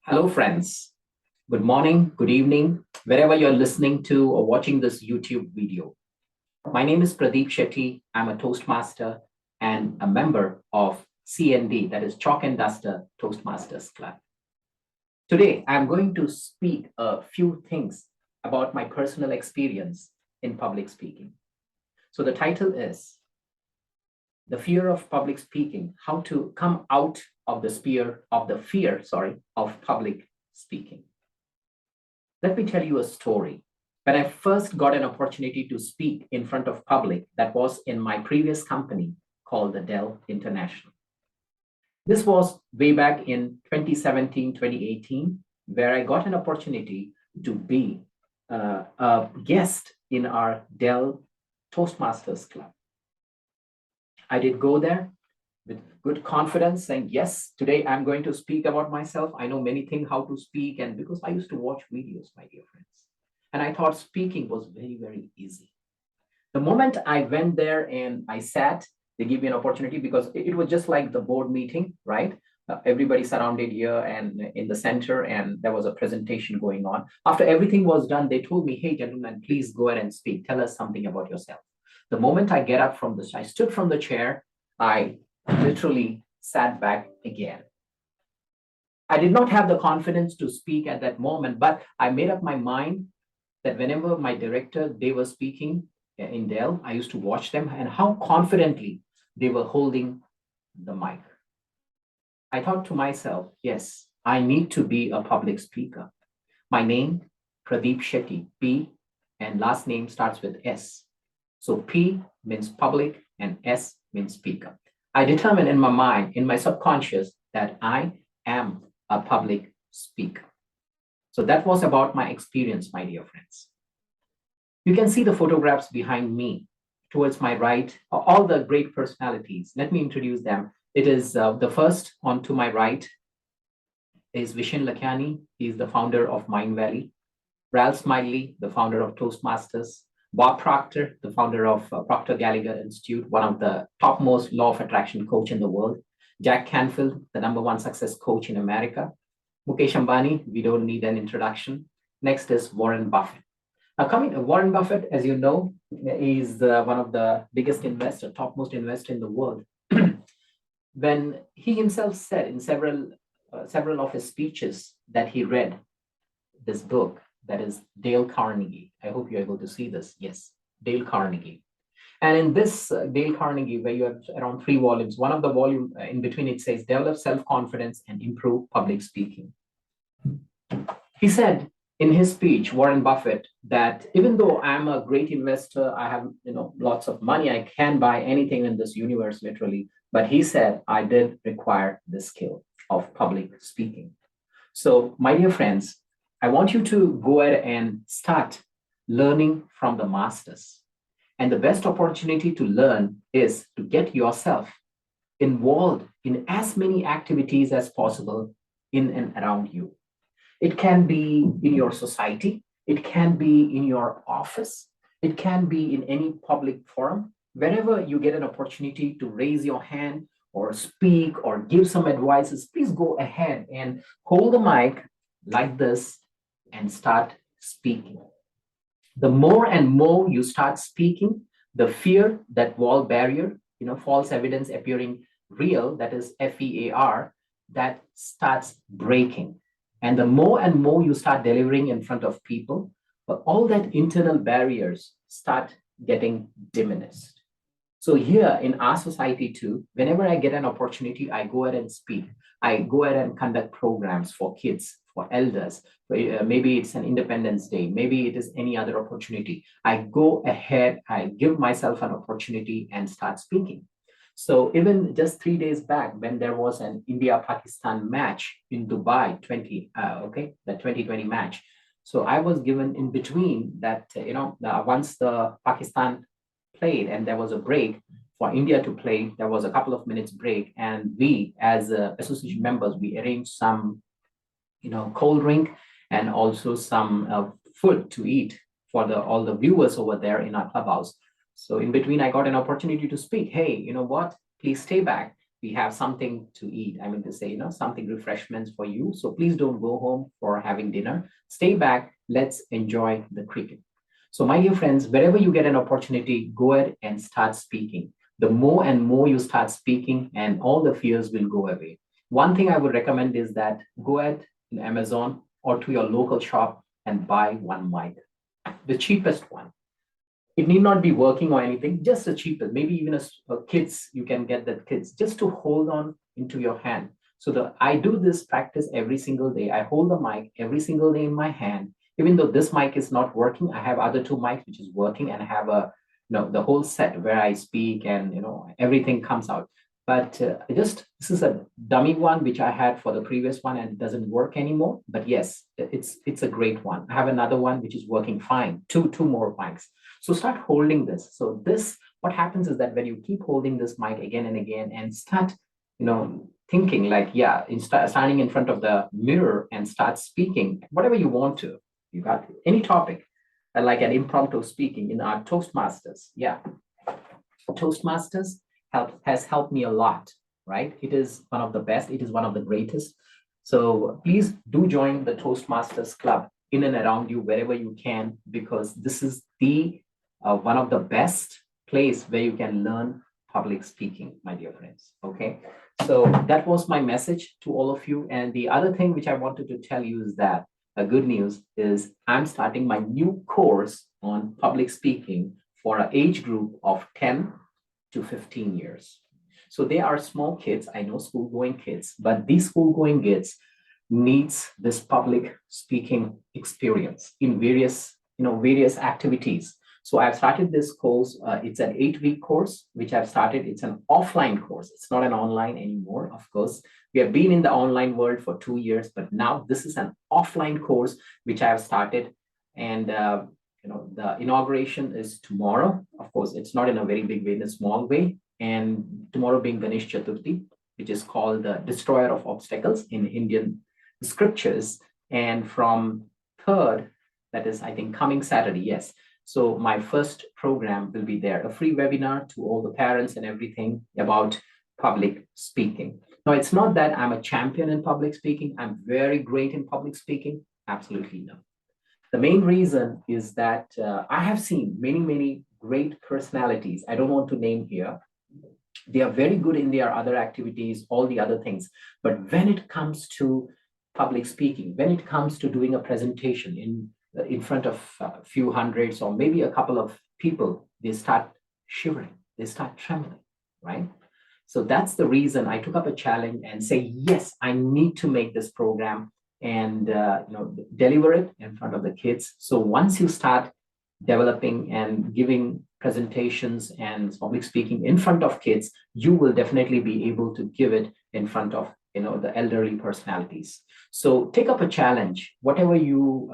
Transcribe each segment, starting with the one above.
Hello, friends. Good morning, good evening, wherever you're listening to or watching this YouTube video. My name is Pradeep Shetty. I'm a Toastmaster and a member of CND, that is Chalk and Duster Toastmasters Club. Today, I'm going to speak a few things about my personal experience in public speaking. So, the title is The Fear of Public Speaking, How to Come Out of the Fear of Public Speaking. Let me tell you a story. When I first got an opportunity to speak in front of public, that was in my previous company called the Dell International. This was way back in 2017, 2018, where I got an opportunity to be a guest in our Dell Toastmasters Club. I did go there with good confidence, saying, yes, today I'm going to speak about myself. I know many things how to speak, and because I used to watch videos, my dear friends. And I thought speaking was very, very easy. The moment I went there and I sat, they gave me an opportunity because it was just like the board meeting, right? Everybody surrounded here and in the center, and there was a presentation going on. After everything was done, they told me, hey, gentlemen, please go ahead and speak. Tell us something about yourself. The moment I get up from I stood from the chair, I literally sat back again. I did not have the confidence to speak at that moment, but I made up my mind that whenever my director, they were speaking in Dell, I used to watch them and how confidently they were holding the mic. I thought to myself, yes, I need to be a public speaker. My name, Pradeep Shetty, P, and last name starts with S. So P means public and S means speaker. I determined in my mind, in my subconscious, that I am a public speaker. So that was about my experience, my dear friends. You can see the photographs behind me. Towards my right, all the great personalities. Let me introduce them. It is the first on to my right is Vishen Lakhiani. He is the founder of Mindvalley. Ralph Smiley, the founder of Toastmasters. Bob Proctor, the founder of Proctor Gallagher Institute, one of the topmost law of attraction coach in the world. Jack Canfield, the #1 success coach in America. Mukesh Ambani, we don't need an introduction. Next is Warren Buffett. Now, Warren Buffett, as you know, is one of the biggest investor, topmost investor in the world. When he himself said in several of his speeches that he read this book, that is Dale Carnegie. I hope you're able to see this. Yes, Dale Carnegie. And in this Dale Carnegie, where you have around 3 volumes, one of the volume in between it says, develop self-confidence and improve public speaking. He said in his speech, Warren Buffett, that even though I'm a great investor, I have lots of money, I can buy anything in this universe, literally. But he said, I did require the skill of public speaking. So, my dear friends, I want you to go ahead and start learning from the masters. And the best opportunity to learn is to get yourself involved in as many activities as possible in and around you. It can be in your society, it can be in your office, it can be in any public forum. Wherever you get an opportunity to raise your hand or speak or give some advices, please go ahead and hold the mic like this and start speaking. The more and more you start speaking, the fear, that wall barrier, false evidence appearing real, that is FEAR, that starts breaking. And the more and more you start delivering in front of people, but all that internal barriers start getting diminished. So here in our society too, whenever I get an opportunity, I go ahead and speak. I go ahead and conduct programs for kids, for elders. Maybe it's an Independence Day. Maybe it is any other opportunity. I go ahead, I give myself an opportunity and start speaking. So even just 3 days back, when there was an India-Pakistan match in Dubai, the 2020 match. So I was given in between that, once the Pakistan played and there was a break for India to play, there was a couple of minutes break. And we, as association members, we arranged some, cold drink and also some food to eat for all the viewers over there in our clubhouse. So in between, I got an opportunity to speak. Hey, you know what? Please stay back we have something to eat. I mean to say, something refreshments for you. So please don't go home for having dinner. Stay back. Let's enjoy the cricket. So my dear friends, wherever you get an opportunity, go ahead and start speaking. The more and more you start speaking, and all the fears will go away. One thing I would recommend is that go ahead in Amazon or to your local shop and buy one mic, the cheapest one. It need not be working or anything, just the cheapest, maybe even a kids, you can get that kids, just to hold on into your hand. So I do this practice every single day. I hold the mic every single day in my hand. Even though this mic is not working, I have other two mics which is working, and I have the whole set where I speak, and everything comes out. But this is a dummy one which I had for the previous one, and it doesn't work anymore. But yes, it's a great one. I have another one which is working fine. Two more mics. So start holding this. So what happens is that when you keep holding this mic again and again, and start thinking like, yeah, standing in front of the mirror and start speaking whatever you want to. You got any topic, like an impromptu speaking in our Toastmasters. Yeah, Toastmasters has helped me a lot, right? It is one of the best. It is one of the greatest. So please do join the Toastmasters Club in and around you wherever you can, because this is the one of the best place where you can learn public speaking, my dear friends. Okay, so that was my message to all of you. And the other thing which I wanted to tell you is that good news is I'm starting my new course on public speaking for an age group of 10 to 15 years. So they are small kids. I know school-going kids, but these school-going kids needs this public speaking experience in various activities. So I've started this course. It's an 8-week course, which I've started. It's an offline course. It's not an online anymore, of course. We have been in the online world for 2 years, but now this is an offline course, which I have started. And the inauguration is tomorrow. Of course, it's not in a very big way, in a small way. And tomorrow being Ganesh Chaturthi, which is called the destroyer of obstacles in Indian scriptures. And from 3rd, that is, I think, coming Saturday, yes. So my first program will be there, a free webinar to all the parents and everything about public speaking. Now, it's not that I'm a champion in public speaking. I'm very great in public speaking. Absolutely no. The main reason is that I have seen many great personalities. I don't want to name here. They are very good in their other activities, all the other things. But when it comes to public speaking, when it comes to doing a presentation in front of a few hundreds or maybe a couple of people, they start shivering, they start trembling, right? So that's the reason I took up a challenge and say, yes, I need to make this program and deliver it in front of the kids. So once you start developing and giving presentations and public speaking in front of kids, you will definitely be able to give it in front of the elderly personalities. So take up a challenge. Whatever you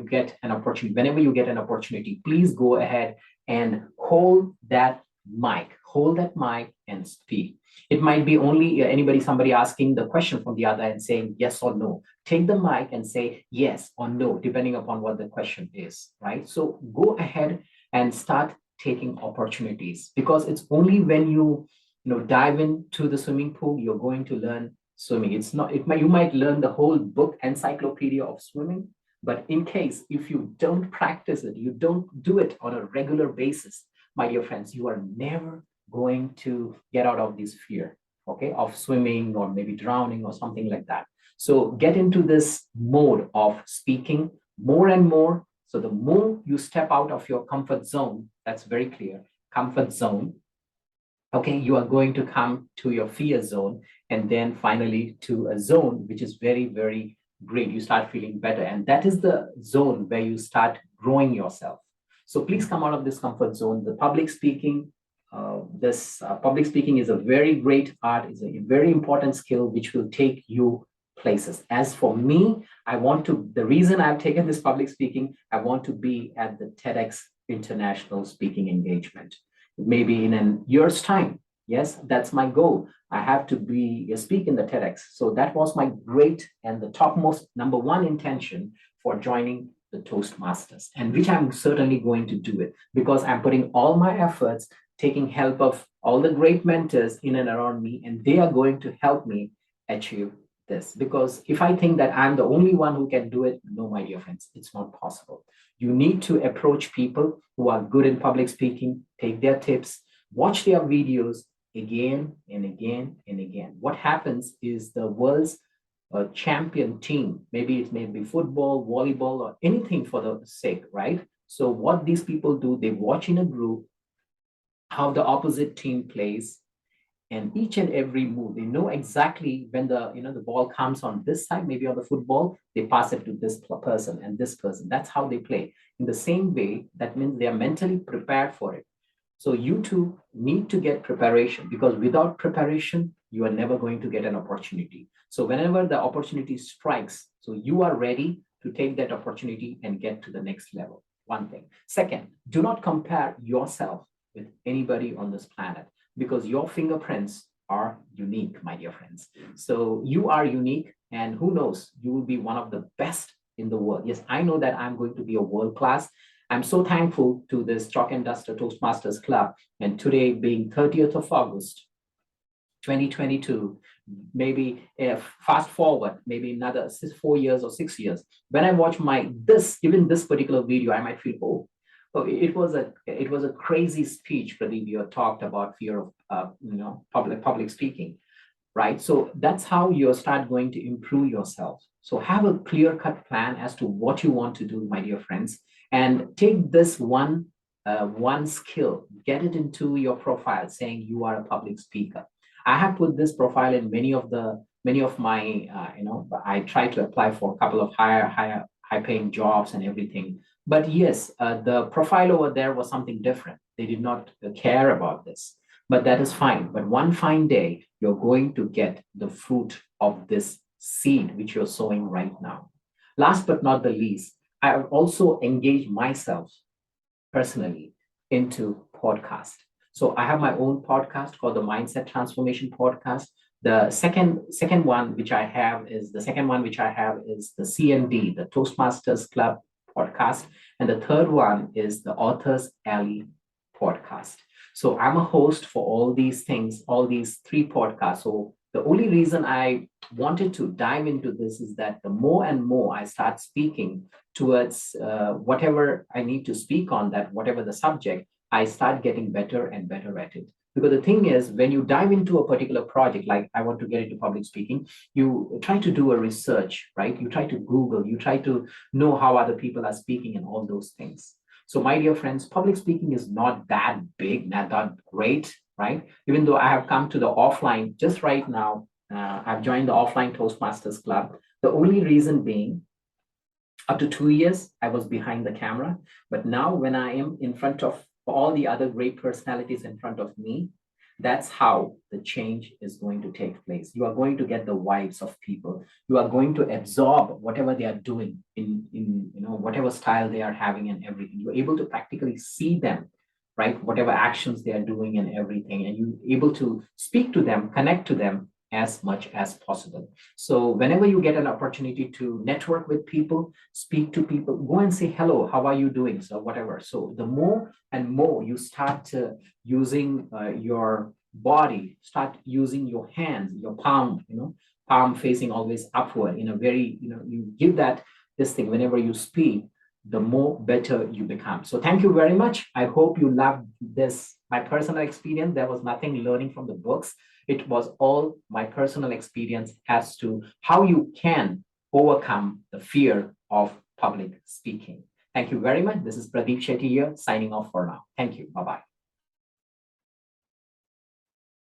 get an opportunity, whenever you get an opportunity, please go ahead and hold that mic and speak. It might be only somebody asking the question from the other and saying yes or no. Take the mic and say yes or no, depending upon what the question is, right? So go ahead and start taking opportunities, because it's only when you dive into the swimming pool, you're going to learn swimming. You might learn the whole book, encyclopedia of swimming, but in case if you don't practice it, you don't do it on a regular basis, my dear friends, you are never going to get out of this fear, okay, of swimming or maybe drowning or something like that. So get into this mode of speaking more and more. So the more you step out of your comfort zone, that's very clear, comfort zone, okay, you are going to come to your fear zone, and then finally to a zone which is very great. You start feeling better, and that is the zone where you start growing yourself. So please come out of this comfort zone. The public speaking, public speaking is a very great art, is a very important skill which will take you places. As for me, the reason I've taken this public speaking, I want to be at the TEDx International Speaking Engagement. Maybe in a year's time. Yes, that's my goal. I have to speak in the TEDx. So that was my great and the topmost #1 intention for joining the Toastmasters, and which I'm certainly going to do it, because I'm putting all my efforts taking help of all the great mentors in and around me, and they are going to help me achieve this. Because if I think that I'm the only one who can do it, no, my dear friends, it's not possible. You need to approach people who are good in public speaking, take their tips, watch their videos again and again and again. What happens is the world's champion team, maybe it may be football, volleyball, or anything for the sake, right? So what these people do, they watch in a group how the opposite team plays, and each and every move they know exactly when the ball comes on this side, maybe on the football, they pass it to this person and this person. That's how they play. In the same way, that means they are mentally prepared for it. So you too need to get preparation, because without preparation you are never going to get an opportunity. So whenever the opportunity strikes, so you are ready to take that opportunity and get to the next level. One thing. Second, do not compare yourself with anybody on this planet, because your fingerprints are unique, my dear friends. So you are unique, and who knows, you will be one of the best in the world. Yes, I know that I'm going to be a world class. I'm so thankful to this Chalk and Duster Toastmasters Club, and today being 30th of August, 2022, maybe fast forward, maybe another 4 years or 6 years, when I watch even this particular video, I might feel, oh, it was a crazy speech, Pradeep. You talked about fear of public speaking, right? So that's how you start going to improve yourself. So have a clear-cut plan as to what you want to do, my dear friends, and take this one skill, get it into your profile, saying you are a public speaker. I have put this profile in many of my I try to apply for a couple of high-paying jobs and everything. But yes, the profile over there was something different. They did not care about this, but that is fine. But one fine day, you're going to get the fruit of this seed which you're sowing right now. Last but not the least, I have also engaged myself personally into podcast. So I have my own podcast called the Mindset Transformation Podcast. The second one which I have is the CND, the Toastmasters Club podcast, and the third one is the Authors Alley podcast. So I'm a host for all these things, all these three podcasts. So the only reason I wanted to dive into this is that the more and more I start speaking towards whatever I need to speak on, that whatever the subject, I start getting better and better at it. Because the thing is, when you dive into a particular project, like I want to get into public speaking, you try to do a research, right? You try to Google, you try to know how other people are speaking and all those things. So my dear friends, public speaking is not that big, not that great, right? Even though I have come to the offline just right now, I've joined the offline Toastmasters Club. The only reason being, up to 2 years, I was behind the camera. But now when I am in front of all the other great personalities in front of me, that's how the change is going to take place. You are going to get the vibes of people. You are going to absorb whatever they are doing in whatever style they are having and everything. You're able to practically see them, right? Whatever actions they are doing and everything, and you're able to speak to them, connect to them as much as possible. So whenever you get an opportunity to network with people, speak to people, go and say, hello, how are you doing? So whatever. So the more and more you start using your body, start using your hands, your palm, palm facing always upward in a very, you give that this thing whenever you speak, the more better you become. So thank you very much. I hope you loved this, my personal experience. There was nothing learning from the books. It was all my personal experience as to how you can overcome the fear of public speaking. Thank you very much. This is Pradeep Shetty here, signing off for now. Thank you. Bye-bye.